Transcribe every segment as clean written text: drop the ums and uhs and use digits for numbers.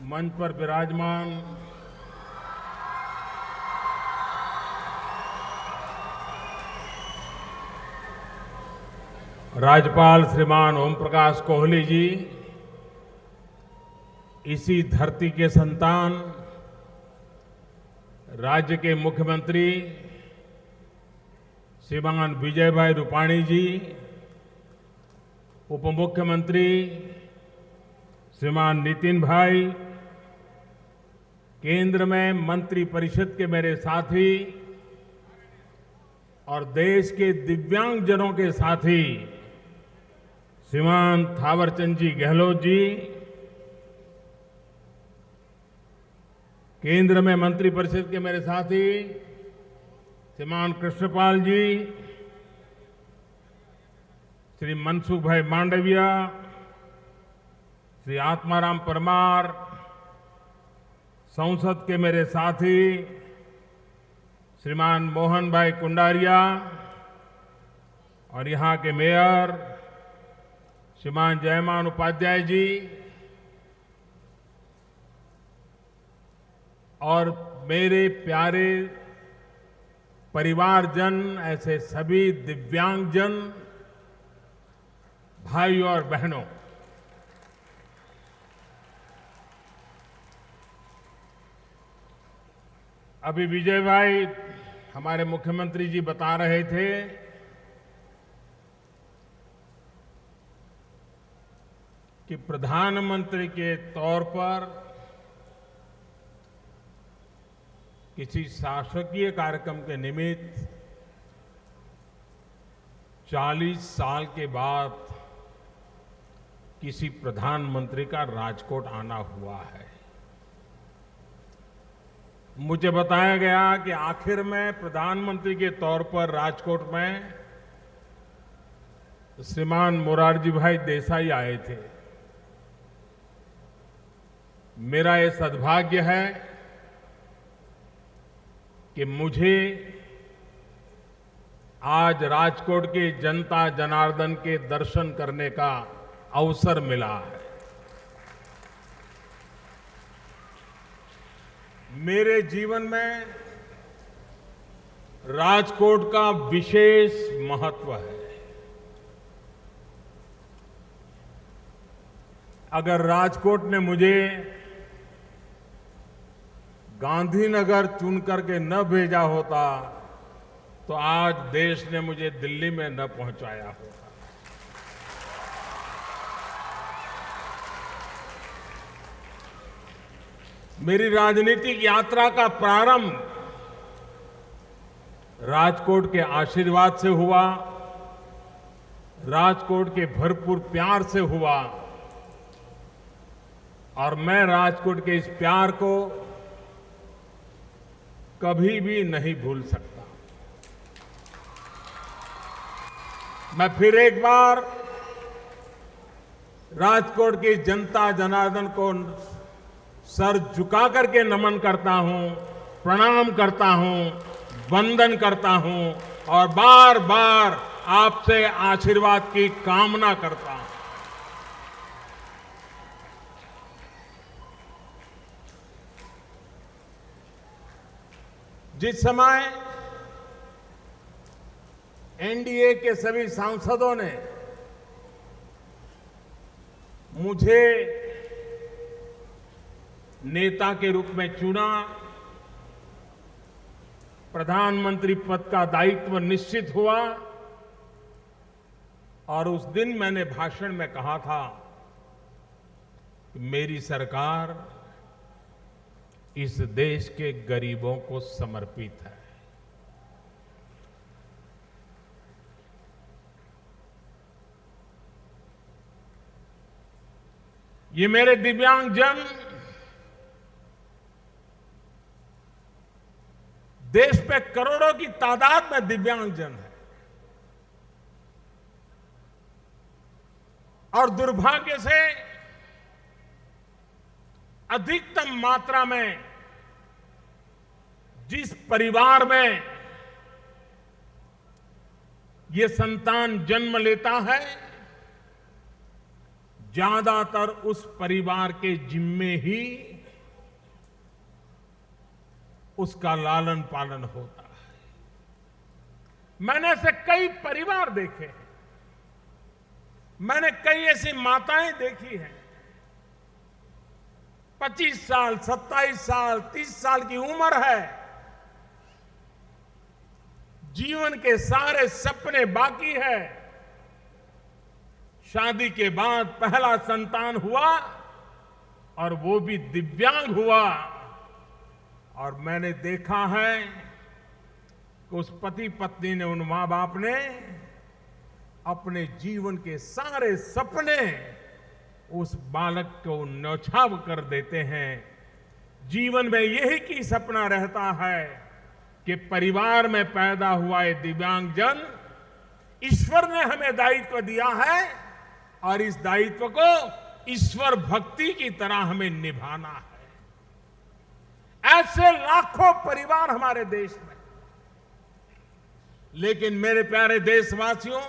मंच पर विराजमान राज्यपाल श्रीमान ओम प्रकाश कोहली जी, इसी धरती के संतान, राज्य के मुख्यमंत्री श्रीमान विजय भाई रूपाणी जी, उप मुख्यमंत्री श्रीमान नितिन भाई, केंद्र में मंत्री परिषद के मेरे साथी और देश के दिव्यांगजनों के साथी श्रीमान थावरचंद जी गहलोत जी, केंद्र में मंत्री परिषद के मेरे साथी श्रीमान कृष्णपाल जी, श्री मनसुख भाई मांडविया, श्री आत्माराम परमार, संसद के मेरे साथी श्रीमान मोहन भाई कुंडारिया और यहाँ के मेयर श्रीमान जयमान उपाध्याय जी और मेरे प्यारे परिवारजन, ऐसे सभी दिव्यांगजन भाई और बहनों, अभी विजय भाई हमारे मुख्यमंत्री जी बता रहे थे कि प्रधानमंत्री के तौर पर किसी शासकीय कार्यक्रम के निमित्त 40 साल के बाद किसी प्रधानमंत्री का राजकोट आना हुआ है। मुझे बताया गया कि आखिर में प्रधानमंत्री के तौर पर राजकोट में श्रीमान मोरारजी भाई देसाई आए थे। मेरा ये सद्भाग्य है कि मुझे आज राजकोट के जनता जनार्दन के दर्शन करने का अवसर मिला है। मेरे जीवन में राजकोट का विशेष महत्व है। अगर राजकोट ने मुझे गांधीनगर चुन करके न भेजा होता तो आज देश ने मुझे दिल्ली में न पहुंचाया होता। मेरी राजनीतिक यात्रा का प्रारंभ राजकोट के आशीर्वाद से हुआ, राजकोट के भरपूर प्यार से हुआ और मैं राजकोट के इस प्यार को कभी भी नहीं भूल सकता। मैं फिर एक बार राजकोट की जनता जनार्दन को सर झुका करके नमन करता हूं, प्रणाम करता हूं, वंदन करता हूं और बार बार आपसे आशीर्वाद की कामना करता हूं। जिस समय एनडीए के सभी सांसदों ने मुझे नेता के रूप में चुना, प्रधानमंत्री पद का दायित्व निश्चित हुआ और उस दिन मैंने भाषण में कहा था कि मेरी सरकार इस देश के गरीबों को समर्पित है। ये मेरे दिव्यांगजन देश पे करोड़ों की तादाद में दिव्यांगजन है और दुर्भाग्य से अधिकतम मात्रा में जिस परिवार में ये संतान जन्म लेता है, ज्यादातर उस परिवार के जिम्मे ही उसका लालन पालन होता है। मैंने ऐसे कई परिवार देखे हैं, मैंने कई ऐसी माताएं देखी हैं, 25 साल, 27 साल, 30 साल की उम्र है, जीवन के सारे सपने बाकी है, शादी के बाद पहला संतान हुआ और वो भी दिव्यांग हुआ, और मैंने देखा है कि उस पति पत्नी ने, उन मां बाप ने अपने जीवन के सारे सपने उस बालक को न्यौछावर कर देते हैं। जीवन में यही की सपना रहता है कि परिवार में पैदा हुआ ये दिव्यांगजन, ईश्वर ने हमें दायित्व दिया है और इस दायित्व को ईश्वर भक्ति की तरह हमें निभाना है। ऐसे लाखों परिवार हमारे देश में। लेकिन मेरे प्यारे देशवासियों,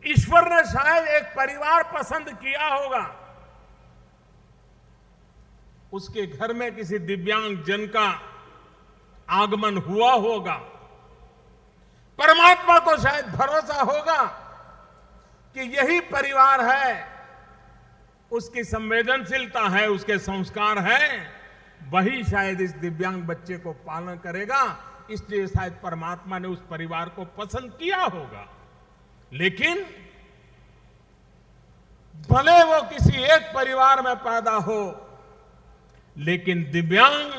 ईश्वर ने शायद एक परिवार पसंद किया होगा, उसके घर में किसी दिव्यांग जन का आगमन हुआ होगा। परमात्मा को शायद भरोसा होगा कि यही परिवार है, उसकी संवेदनशीलता है, उसके संस्कार हैं, वही शायद इस दिव्यांग बच्चे को पालन करेगा। इसलिए शायद परमात्मा ने उस परिवार को पसंद किया होगा। लेकिन भले वो किसी एक परिवार में पैदा हो, लेकिन दिव्यांग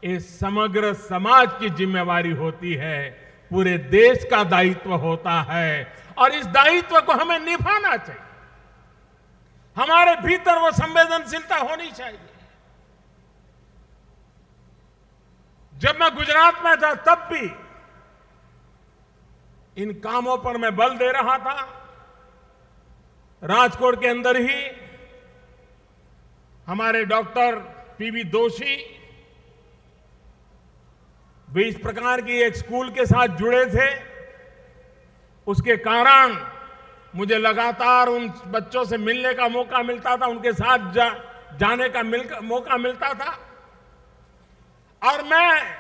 ये समग्र समाज की जिम्मेवारी होती है, पूरे देश का दायित्व होता है, और इस दायित्व को हमें निभाना चाहिए। हमारे भीतर वो संवेदनशीलता होनी चाहिए। जब मैं गुजरात में था तब भी इन कामों पर मैं बल दे रहा था। राजकोट के अंदर ही हमारे डॉक्टर पीवी दोषी भी इस प्रकार की एक स्कूल के साथ जुड़े थे। उसके कारण मुझे लगातार उन बच्चों से मिलने का मौका मिलता था, उनके साथ जाने का मौका मिलता था। और मैं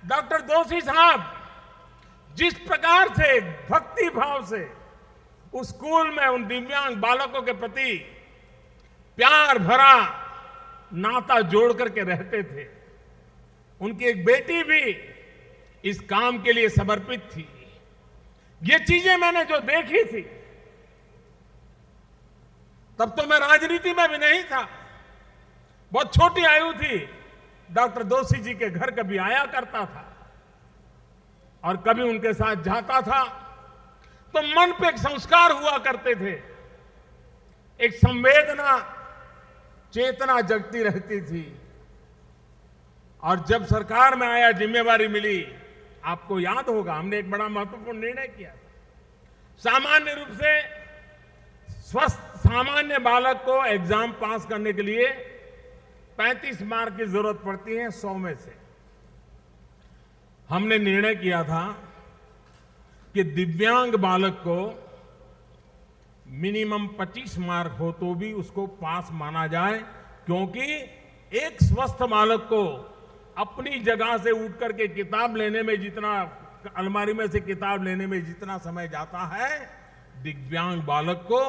डॉक्टर दोषी साहब जिस प्रकार से भक्ति भाव से उस स्कूल में उन दिव्यांग बालकों के प्रति प्यार भरा नाता जोड़ करके रहते थे, उनकी एक बेटी भी इस काम के लिए समर्पित थी। ये चीजें मैंने जो देखी थी, तब तो मैं राजनीति में भी नहीं था, बहुत छोटी आयु थी। डॉक्टर दोषी जी के घर कभी आया करता था और कभी उनके साथ जाता था, तो मन पे एक संस्कार हुआ करते थे, एक संवेदना चेतना जगती रहती थी। और जब सरकार में आया, जिम्मेवारी मिली, आपको याद होगा हमने एक बड़ा महत्वपूर्ण निर्णय किया था। सामान्य रूप से स्वस्थ सामान्य बालक को एग्जाम पास करने के लिए 35 मार्क की जरूरत पड़ती है 100 में से। हमने निर्णय किया था कि दिव्यांग बालक को मिनिमम 25 मार्क हो तो भी उसको पास माना जाए, क्योंकि एक स्वस्थ बालक को अपनी जगह से उठ करके किताब लेने में जितना, अलमारी में से किताब लेने में जितना समय जाता है, दिव्यांग बालक को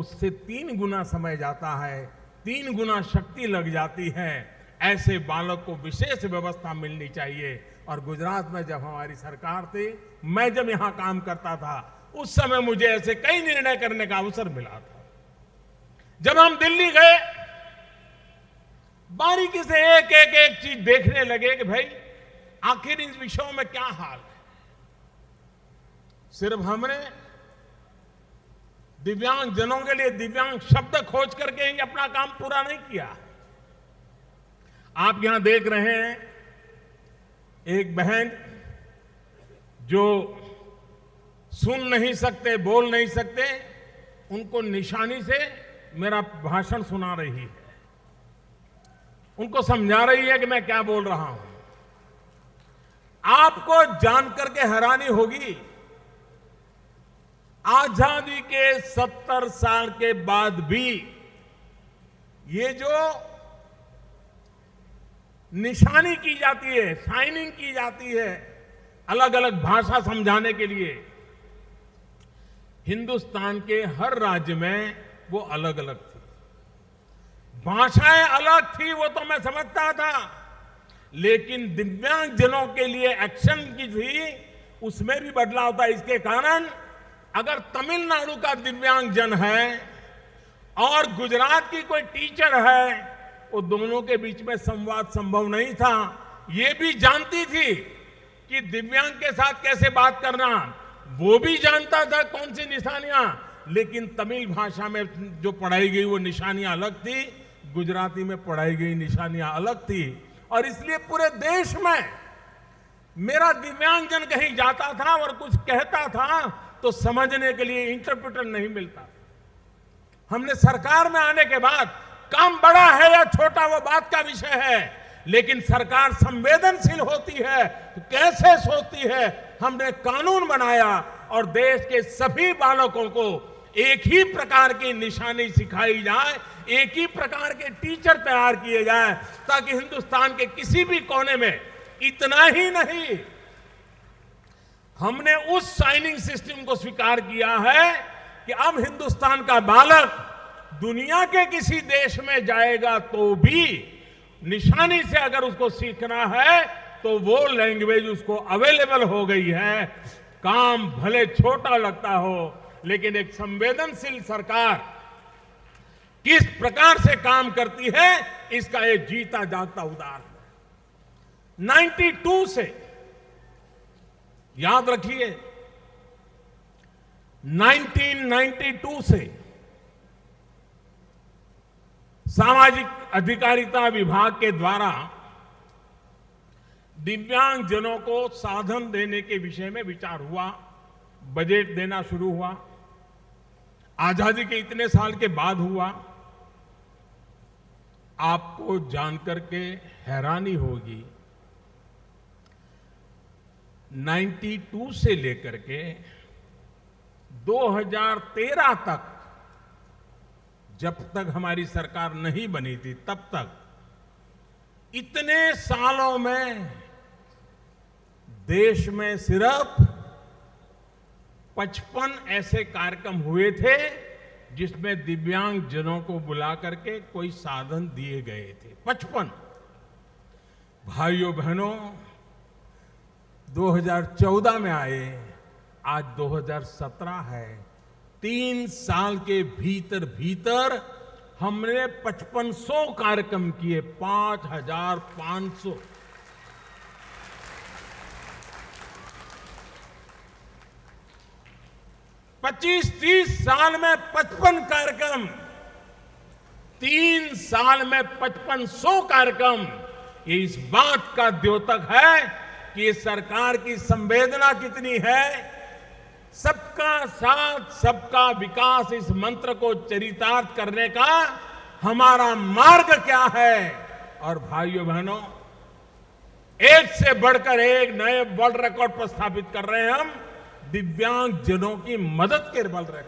उससे 3 गुना समय जाता है, 3 गुना शक्ति लग जाती है। ऐसे बालक को विशेष व्यवस्था मिलनी चाहिए। और गुजरात में जब हमारी सरकार थी, मैं जब यहां काम करता था, उस समय मुझे ऐसे कई निर्णय करने का अवसर मिला था। जब हम दिल्ली गए, बारीकी से एक चीज देखने लगे कि भाई आखिर इन विषयों में क्या हाल है। सिर्फ हमने दिव्यांग जनों के लिए दिव्यांग शब्द खोज करके ही अपना काम पूरा नहीं किया। आप यहां देख रहे हैं एक बहन जो सुन नहीं सकते, बोल नहीं सकते, उनको निशानी से मेरा भाषण सुना रही है, उनको समझा रही है कि मैं क्या बोल रहा हूं। आपको जानकर के हैरानी होगी, आजादी के 70 साल के बाद भी ये जो निशानी की जाती है, साइनिंग की जाती है अलग अलग भाषा समझाने के लिए, हिंदुस्तान के हर राज्य में वो अलग अलग थी। भाषाएं अलग थी, वो तो मैं समझता था, लेकिन दिव्यांगजनों के लिए एक्शन की थी, उसमें भी बदलाव था। इसके कारण अगर तमिलनाडु का दिव्यांगजन है और गुजरात की कोई टीचर है, वो दोनों के बीच में संवाद संभव नहीं था। ये भी जानती थी कि दिव्यांग के साथ कैसे बात करना, वो भी जानता था कौन सी निशानियां, लेकिन तमिल भाषा में जो पढ़ाई गई वो निशानियां अलग थी, गुजराती में पढ़ाई गई निशानियां अलग थी। और इसलिए पूरे देश में मेरा दिव्यांगजन कहीं जाता था और कुछ कहता था तो समझने के लिए इंटरप्रेटर नहीं मिलता। हमने सरकार में आने के बाद, काम बड़ा है या छोटा वो बात का विषय है, लेकिन सरकार संवेदनशील होती है तो कैसे सोचती है। हमने कानून बनाया और देश के सभी बालकों को एक ही प्रकार की निशानी सिखाई जाए, एक ही प्रकार के टीचर तैयार किए जाए, ताकि हिंदुस्तान के किसी भी कोने में, इतना ही नहीं, हमने उस साइनिंग सिस्टम को स्वीकार किया है कि अब हिंदुस्तान का बालक दुनिया के किसी देश में जाएगा तो भी निशानी से अगर उसको सीखना है तो वो लैंग्वेज उसको अवेलेबल हो गई है। काम भले छोटा लगता हो, लेकिन एक संवेदनशील सरकार किस प्रकार से काम करती है, इसका एक जीता जागता उदाहरण है। 92 से, याद रखिए, 1992 से सामाजिक अधिकारिता विभाग के द्वारा दिव्यांगजनों को साधन देने के विषय में विचार हुआ, बजट देना शुरू हुआ। आजादी के इतने साल के बाद हुआ। आपको जानकर के हैरानी होगी, 92 से लेकर के 2013 तक, जब तक हमारी सरकार नहीं बनी थी, तब तक इतने सालों में देश में सिर्फ 55 ऐसे कार्यक्रम हुए थे जिसमें दिव्यांगजनों को बुला करके कोई साधन दिए गए थे। 55। भाइयों बहनों, 2014 में आए, आज 2017 है। 3 साल के भीतर भीतर हमने 5500 कार्यक्रम किए, 5500। पच्चीस 30 साल में 55 कार्यक्रम, 3 साल में 5500 कार्यक्रम। ये इस बात का द्योतक है कि ये सरकार की संवेदना कितनी है। सबका साथ, सबका विकास, इस मंत्र को चरितार्थ करने का हमारा मार्ग क्या है। और भाइयों बहनों, एक से बढ़कर एक नए वर्ल्ड रिकॉर्ड पर स्थापित कर रहे हैं हम, दिव्यांगजनों की मदद के वर्ल्ड रिकॉर्ड।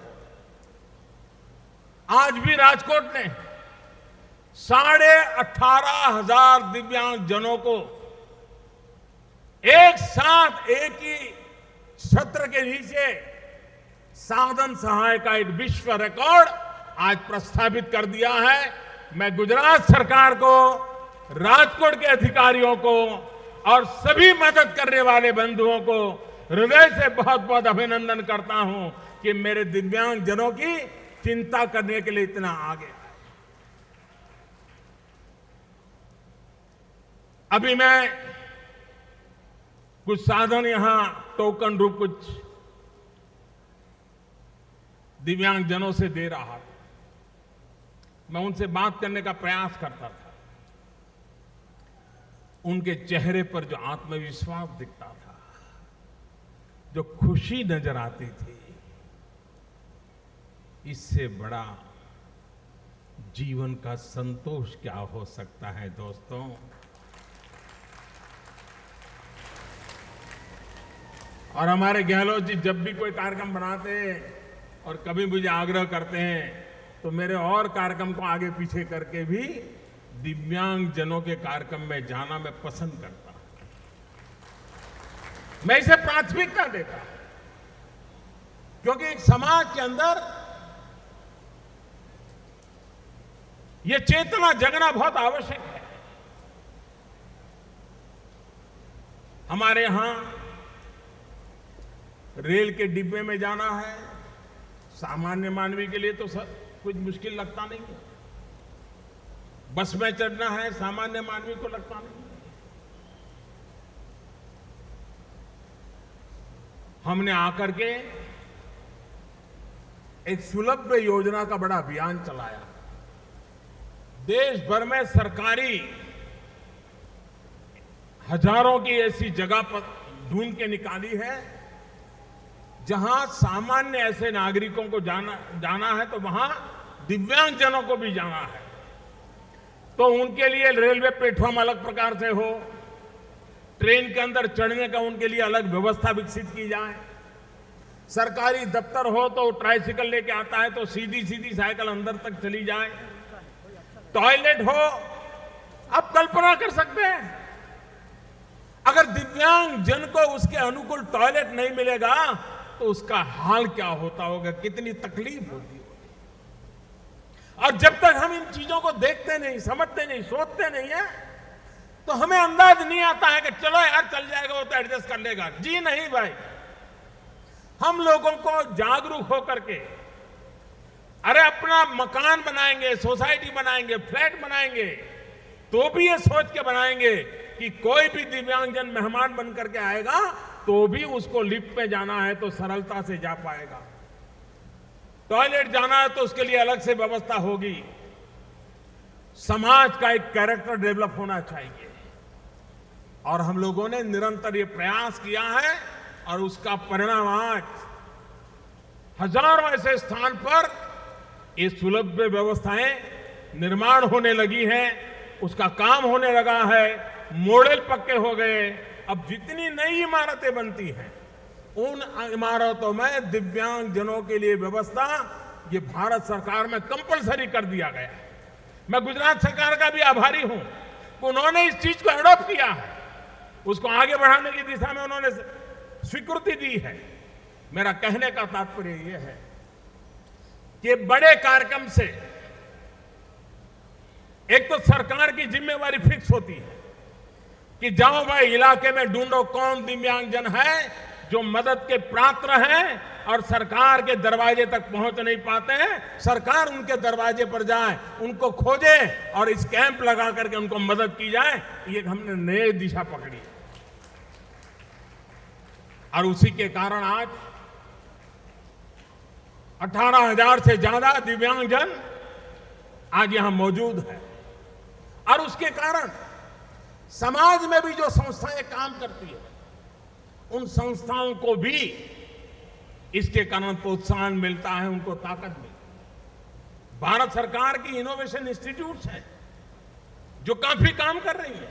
आज भी राजकोट ने 18,500 दिव्यांगजनों को एक साथ एक ही छत्र के नीचे साधन सहाय का एक विश्व रिकॉर्ड आज प्रस्थापित कर दिया है। मैं गुजरात सरकार को, राजकोट के अधिकारियों को और सभी मदद करने वाले बंधुओं को हृदय से बहुत बहुत अभिनंदन करता हूं कि मेरे दिव्यांगजनों की चिंता करने के लिए इतना आगे आए। अभी मैं कुछ साधन यहां टोकन रूप कुछ दिव्यांगजनों से दे रहा था। मैं उनसे बात करने का प्रयास करता था। उनके चेहरे पर जो आत्मविश्वास दिखता था, जो खुशी नजर आती थी, इससे बड़ा जीवन का संतोष क्या हो सकता है दोस्तों। और हमारे गहलोत जी जब भी कोई कार्यक्रम बनाते हैं और कभी मुझे आग्रह करते हैं तो मेरे और कार्यक्रम को आगे पीछे करके भी दिव्यांग जनों के कार्यक्रम में जाना मैं पसंद करता हूं। मैं इसे प्राथमिकता देता हूं क्योंकि एक समाज के अंदर यह चेतना जगना बहुत आवश्यक है। हमारे यहां रेल के डिब्बे में जाना है, सामान्य मानवी के लिए तो कुछ मुश्किल लगता नहीं है। बस में चढ़ना है, सामान्य मानवी को लगता नहीं। हमने आकर के एक सुलभ योजना का बड़ा अभियान चलाया। देश भर में सरकारी हजारों की ऐसी जगह पर ढूंढ के निकाली है जहां सामान्य ऐसे नागरिकों को जाना है तो वहां दिव्यांगजनों को भी जाना है। तो उनके लिए रेलवे प्लेटफॉर्म अलग प्रकार से हो, ट्रेन के अंदर चढ़ने का उनके लिए अलग व्यवस्था विकसित की जाए। सरकारी दफ्तर हो तो ट्राइसिकल लेके आता है तो सीधी सीधी साइकिल अंदर तक चली जाए। टॉयलेट हो, आप कल्पना कर सकते हैं अगर दिव्यांग जन को उसके अनुकूल टॉयलेट नहीं मिलेगा तो उसका हाल क्या होता होगा, कितनी तकलीफ होती होगी। और जब तक हम इन चीजों को देखते नहीं, समझते नहीं, सोचते नहीं है तो हमें अंदाज नहीं आता है कि चलो यार चल जाएगा, वो तो एडजस्ट कर लेगा। जी नहीं भाई, हम लोगों को जागरूक होकर के अरे अपना मकान बनाएंगे, सोसाइटी बनाएंगे, फ्लैट बनाएंगे तो भी ये सोच के बनाएंगे कि कोई भी दिव्यांगजन मेहमान बन करके आएगा तो भी उसको लिफ्ट में जाना है तो सरलता से जा पाएगा, टॉयलेट जाना है तो उसके लिए अलग से व्यवस्था होगी। समाज का एक कैरेक्टर डेवलप होना चाहिए और हम लोगों ने निरंतर ये प्रयास किया है और उसका परिणाम आज हजारों ऐसे स्थान पर ये सुलभ व्यवस्थाएं निर्माण होने लगी हैं, उसका काम होने लगा है, मॉडल पक्के हो गए। अब जितनी नई इमारतें बनती हैं उन इमारतों में दिव्यांग जनों के लिए व्यवस्था ये भारत सरकार में कंपलसरी कर दिया गया है। मैं गुजरात सरकार का भी आभारी हूं कि उन्होंने इस चीज को एडॉप्ट किया है, उसको आगे बढ़ाने की दिशा में उन्होंने स्वीकृति दी है। मेरा कहने का तात्पर्य यह है कि बड़े कार्यक्रम से एक तो सरकार की जिम्मेवारी फिक्स होती है कि जाओ भाई इलाके में ढूंढो कौन दिव्यांगजन है जो मदद के पात्र हैं और सरकार के दरवाजे तक पहुंच नहीं पाते हैं। सरकार उनके दरवाजे पर जाए, उनको खोजे और इस कैंप लगा करके उनको मदद की जाए। ये हमने नई दिशा पकड़ी और उसी के कारण आज 18,000 से ज्यादा दिव्यांगजन आज यहां मौजूद है और उसके कारण समाज में भी जो संस्थाएं काम करती है उन संस्थाओं को भी इसके कारण प्रोत्साहन मिलता है, उनको ताकत मिलती है। भारत सरकार की इनोवेशन इंस्टीट्यूट्स हैं जो काफी काम कर रही है।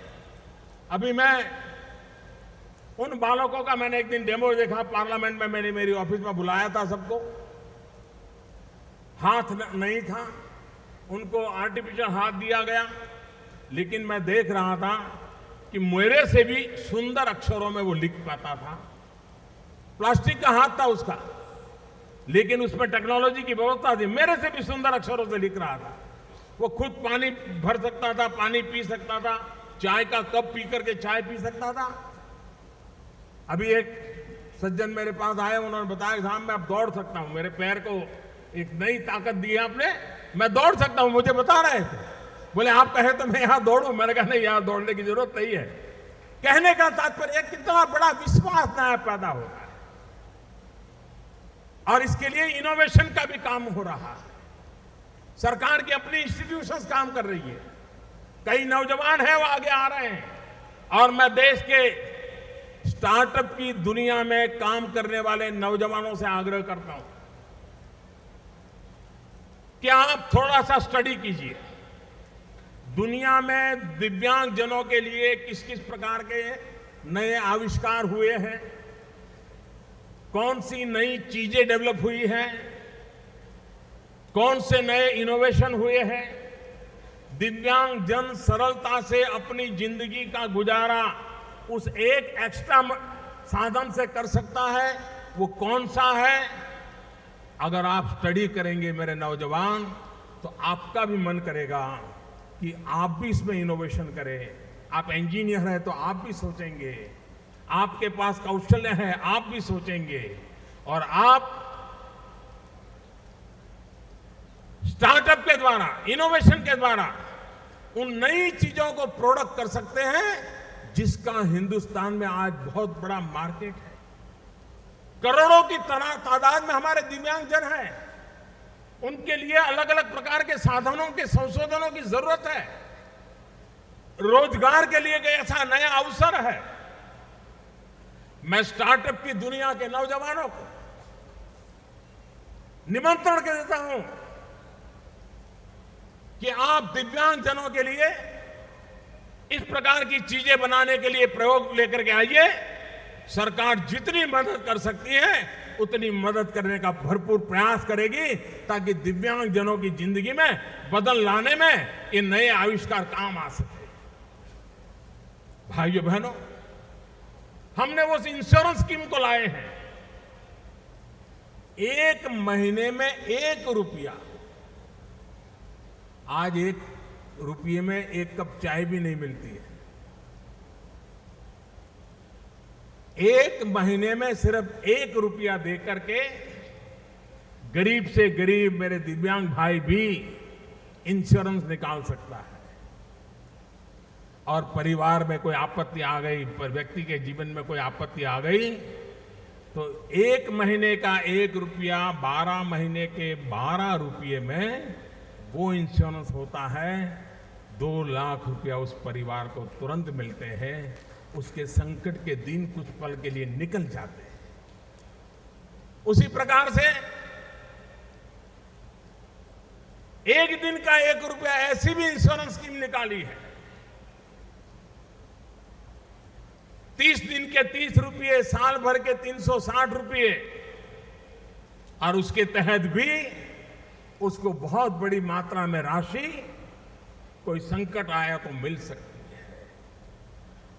अभी मैं उन बालकों का मैंने एक दिन डेमो देखा पार्लियामेंट में, मैंने मेरी ऑफिस में बुलाया था सबको, हाथ नहीं था, उनको आर्टिफिशियल हाथ दिया गया, लेकिन मैं देख रहा था कि मेरे से भी सुंदर अक्षरों में वो लिख पाता था। प्लास्टिक का हाथ था उसका, लेकिन उसमें टेक्नोलॉजी की व्यवस्था थी, मेरे से भी सुंदर अक्षरों से लिख रहा था। वो खुद पानी भर सकता था, पानी पी सकता था, चाय का कप पी करके चाय पी सकता था। अभी एक सज्जन मेरे पास आए, उन्होंने बताया कि साहब मैं अब दौड़ सकता हूं, मेरे पैर को एक नई ताकत दी है आपने, मैं दौड़ सकता हूं। मुझे बता रहे थे, बोले आप कहे तो मैं यहां दौड़ूं। मैंने कहा नहीं, यहां दौड़ने की जरूरत नहीं है। कहने का तात्पर्य कितना बड़ा विश्वास नया पैदा हो रहा है और इसके लिए इनोवेशन का भी काम हो रहा है। सरकार की अपनी इंस्टीट्यूशंस काम कर रही है, कई नौजवान हैं वो आगे आ रहे हैं और मैं देश के स्टार्टअप की दुनिया में काम करने वाले नौजवानों से आग्रह करता हूं कि आप थोड़ा सा स्टडी कीजिए, दुनिया में दिव्यांग जनों के लिए किस किस प्रकार के नए आविष्कार हुए हैं, कौन सी नई चीजें डेवलप हुई हैं, कौन से नए इनोवेशन हुए हैं, दिव्यांग जन सरलता से अपनी जिंदगी का गुजारा उस एक एक्स्ट्रा साधन से कर सकता है, वो कौन सा है। अगर आप स्टडी करेंगे मेरे नौजवान, तो आपका भी मन करेगा कि आप भी इसमें इनोवेशन करें। आप इंजीनियर हैं तो आप भी सोचेंगे, आपके पास कौशल्य है आप भी सोचेंगे, और आप स्टार्टअप के द्वारा, इनोवेशन के द्वारा उन नई चीजों को प्रोडक्ट कर सकते हैं जिसका हिंदुस्तान में आज बहुत बड़ा मार्केट है। करोड़ों की तादाद में हमारे दिव्यांगजन हैं, उनके लिए अलग अलग प्रकार के साधनों के संशोधनों की जरूरत है। रोजगार के लिए कोई ऐसा नया अवसर है। मैं स्टार्टअप की दुनिया के नौजवानों को निमंत्रण देता हूं कि आप दिव्यांगजनों के लिए इस प्रकार की चीजें बनाने के लिए प्रयोग लेकर के आइए। सरकार जितनी मदद कर सकती है उतनी मदद करने का भरपूर प्रयास करेगी, ताकि दिव्यांगजनों की जिंदगी में बदल लाने में ये नए आविष्कार काम आ सके। भाइयों बहनों, हमने वो इंश्योरेंस स्कीम को लाए हैं। 1 महीने में 1 रुपया, आज 1 रुपये में 1 कप चाय भी नहीं मिलती है। 1 महीने में सिर्फ 1 रुपया देकर के गरीब से गरीब मेरे दिव्यांग भाई भी इंश्योरेंस निकाल सकता है। और परिवार में कोई आपत्ति आ गई, पर व्यक्ति के जीवन में कोई आपत्ति आ गई, तो 1 महीने का 1 रुपया 12 महीने के 12 रुपये में वो इंश्योरेंस होता है। 2 लाख रुपया उस परिवार को तुरंत मिलते हैं। उसके संकट के दिन कुछ पल के लिए निकल जाते हैं। उसी प्रकार से 1 दिन का 1 रुपया ऐसी भी इंश्योरेंस स्कीम निकाली है। 30 दिन के 30 रुपये, साल भर के 360 रुपये, और उसके तहत भी उसको बहुत बड़ी मात्रा में राशि कोई संकट आया तो मिल सकती है।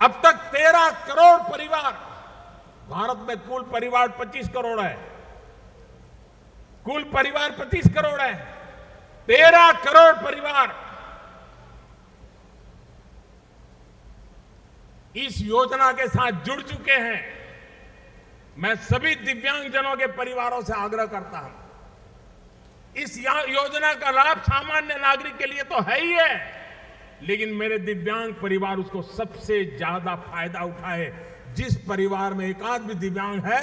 अब तक 13 करोड़ परिवार, भारत में कुल परिवार 25 करोड़ है, कुल परिवार 25 करोड़ है, 13 करोड़ परिवार इस योजना के साथ जुड़ चुके हैं। मैं सभी दिव्यांगजनों के परिवारों से आग्रह करता हूं, इस योजना का लाभ सामान्य नागरिक के लिए तो है ही है, लेकिन मेरे दिव्यांग परिवार उसको सबसे ज्यादा फायदा उठाए। जिस परिवार में एक आध भी दिव्यांग है,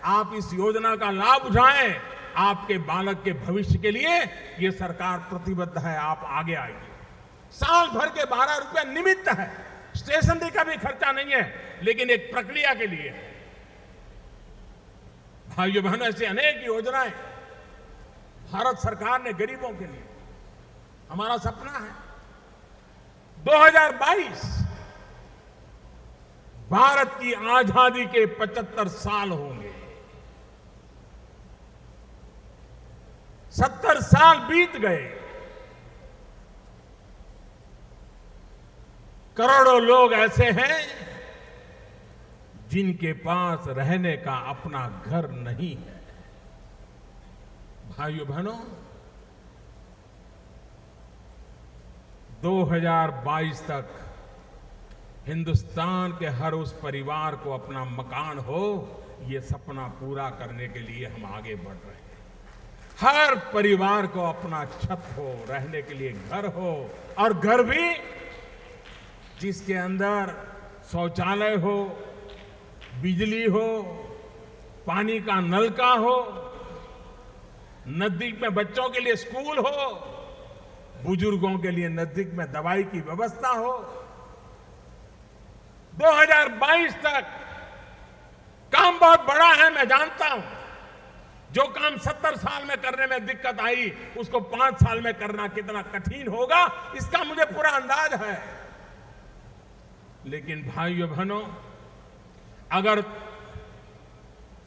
आप इस योजना का लाभ उठाएं। आपके बालक के भविष्य के लिए ये सरकार प्रतिबद्ध है। आप आगे आइए। साल भर के 12 रुपया निमित्त है, स्टेशनरी का भी खर्चा नहीं है, लेकिन एक प्रक्रिया के लिए है। भाइयों बहनों, ऐसी अनेक योजनाएं भारत सरकार ने गरीबों के लिए, हमारा सपना है 2022 भारत की आजादी के 75 साल होंगे। 70 साल बीत गए। करोड़ों लोग ऐसे हैं जिनके पास रहने का अपना घर नहीं है। भाइयों बहनों, 2022 तक हिंदुस्तान के हर उस परिवार को अपना मकान हो, ये सपना पूरा करने के लिए हम आगे बढ़ रहे हैं। हर परिवार को अपना छत हो, रहने के लिए घर हो, और घर भी जिसके अंदर शौचालय हो, बिजली हो, पानी का नलका हो, नजदीक में बच्चों के लिए स्कूल हो, बुजुर्गों के लिए नजदीक में दवाई की व्यवस्था हो। 2022 तक काम बहुत बड़ा है, मैं जानता हूं। जो काम 70 साल में करने में दिक्कत आई, उसको 5 साल में करना कितना कठिन होगा, इसका मुझे पूरा अंदाज है। लेकिन भाइयों बहनों, अगर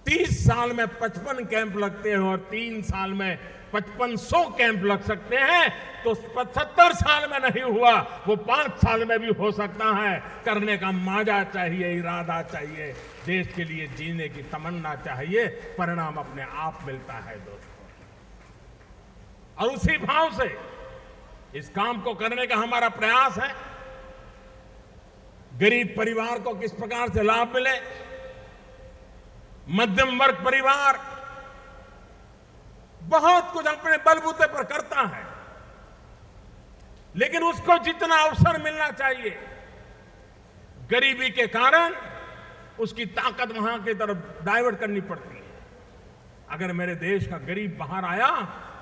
30 साल में 55 कैंप लगते हैं और 3 साल में 5500 कैंप लग सकते हैं, तो 75 साल में नहीं हुआ वो 5 साल में भी हो सकता है। करने का माजा चाहिए, इरादा चाहिए, देश के लिए जीने की तमन्ना चाहिए, परिणाम अपने आप मिलता है दोस्तों। और उसी भाव से इस काम को करने का हमारा प्रयास है। गरीब परिवार को किस प्रकार से लाभ मिले, मध्यम वर्ग परिवार बहुत कुछ अपने बलबूते पर करता है, लेकिन उसको जितना अवसर मिलना चाहिए, गरीबी के कारण उसकी ताकत वहां की तरफ डाइवर्ट करनी पड़ती है। अगर मेरे देश का गरीब बाहर आया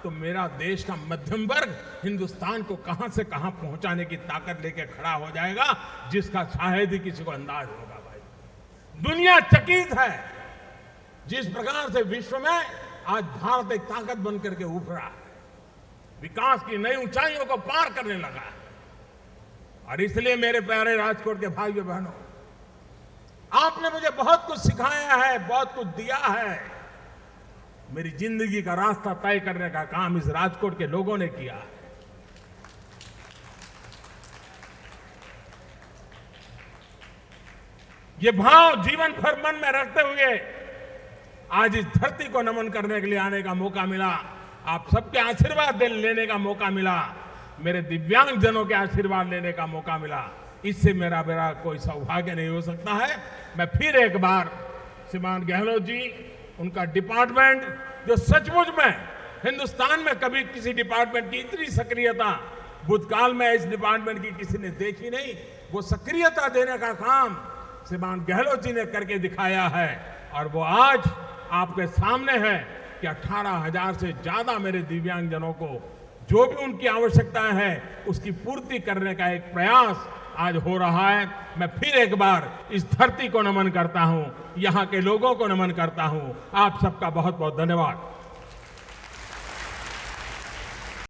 तो मेरा देश का मध्यम वर्ग हिंदुस्तान को कहां से कहां पहुंचाने की ताकत लेके खड़ा हो जाएगा, जिसका शायद ही किसी को अंदाज होगा। भाई, दुनिया चकित है जिस प्रकार से विश्व में आज भारत एक ताकत बनकर के उभरा है, विकास की नई ऊंचाइयों को पार करने लगा है। और इसलिए मेरे प्यारे राजकोट के भाइयों बहनों, आपने मुझे बहुत कुछ सिखाया है, बहुत कुछ दिया है। मेरी जिंदगी का रास्ता तय करने का काम इस राजकोट के लोगों ने किया है। ये भाव जीवन भर मन में रखते हुए आज इस धरती को नमन करने के लिए आने का मौका मिला, आप सबके आशीर्वाद लेने का मौका मिला, मेरे दिव्यांग जनों के आशीर्वाद लेने का मौका मिला। इससे मेरा कोई सौभाग्य नहीं हो सकता है। मैं फिर एक बार श्रीमान गहलोत जी, उनका डिपार्टमेंट, जो सचमुच में हिंदुस्तान में कभी किसी डिपार्टमेंट की इतनी सक्रियता भूतकाल में इस डिपार्टमेंट की किसी ने देखी नहीं, वो सक्रियता देने का काम श्रीमान गहलोत जी ने करके दिखाया है। और वो आज आपके सामने है कि 18,000 से ज्यादा मेरे दिव्यांगजनों को जो भी उनकी आवश्यकताएं हैं उसकी पूर्ति करने का एक प्रयास आज हो रहा है। मैं फिर एक बार इस धरती को नमन करता हूं, यहां के लोगों को नमन करता हूं। आप सबका बहुत बहुत धन्यवाद।